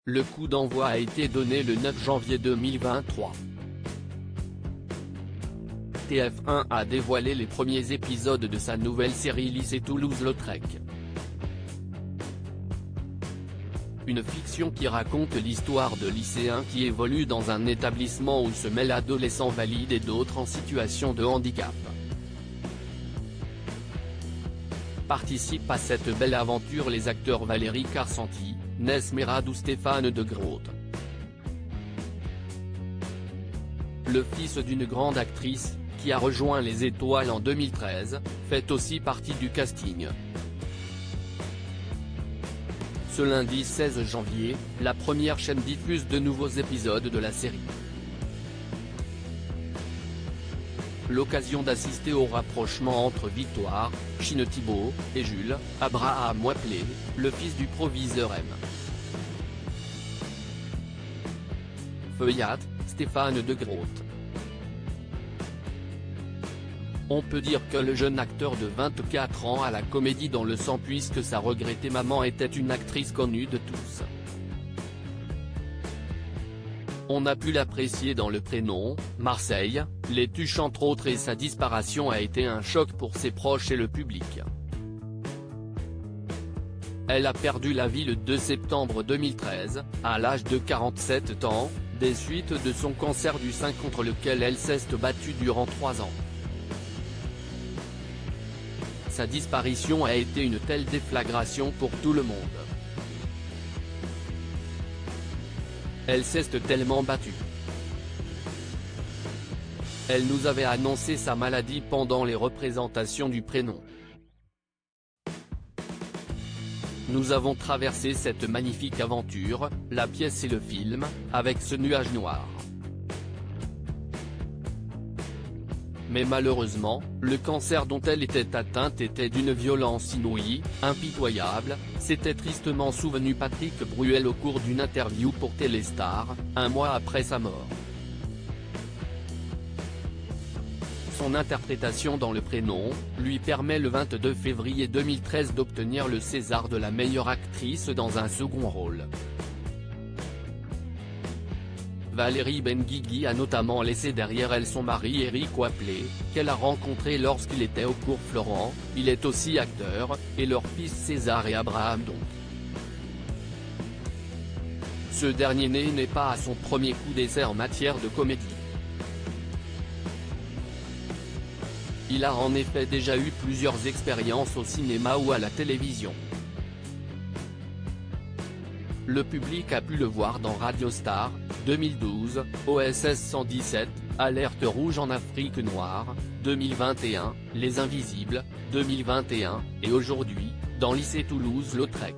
Le coup d'envoi a été donné le 9 janvier 2023. TF1 a dévoilé les premiers épisodes de sa nouvelle série Lycée Toulouse-Lautrec. Une fiction qui raconte l'histoire de lycéens qui évoluent dans un établissement où se mêlent adolescents valides et d'autres en situation de handicap. Participent à cette belle aventure les acteurs Valérie Carcenti, Ness Merad ou Stéphane de Groot. Le fils d'une grande actrice, qui a rejoint les Étoiles en 2013, fait aussi partie du casting. Ce lundi 16 janvier, la première chaîne diffuse de nouveaux épisodes de la série. L'occasion d'assister au rapprochement entre Victoire, Chine Thibault, et Jules, Abraham Wapley, le fils du proviseur M. Feuillat, Stéphane de Groot. On peut dire que le jeune acteur de 24 ans a la comédie dans le sang puisque sa regrettée maman était une actrice connue de tous. On a pu l'apprécier dans Le Prénom, Marseille, Les Tuches entre autres et sa disparition a été un choc pour ses proches et le public. Elle a perdu la vie le 2 septembre 2013, à l'âge de 47 ans, des suites de son cancer du sein contre lequel elle s'est battue durant 3 ans. Sa disparition a été une telle déflagration pour tout le monde. Elle s'est tellement battue. Elle nous avait annoncé sa maladie pendant les représentations du Prénom. Nous avons traversé cette magnifique aventure, la pièce et le film, avec ce nuage noir. Mais malheureusement, le cancer dont elle était atteinte était d'une violence inouïe, impitoyable, s'était tristement souvenu Patrick Bruel au cours d'une interview pour Téléstar, un mois après sa mort. Son interprétation dans Le Prénom, lui permet le 22 février 2013 d'obtenir le César de la meilleure actrice dans un second rôle. Valérie Benguigui a notamment laissé derrière elle son mari Éric Wapley, qu'elle a rencontré lorsqu'il était au cours Florent, il est aussi acteur, et leurs fils César et Abraham donc. Ce dernier n'est pas à son premier coup d'essai en matière de comédie. Il a en effet déjà eu plusieurs expériences au cinéma ou à la télévision. Le public a pu le voir dans Radio Star, 2012, OSS 117, Alerte rouge en Afrique noire, 2021, Les Invisibles, 2021, et aujourd'hui, dans Lycée Toulouse-Lautrec.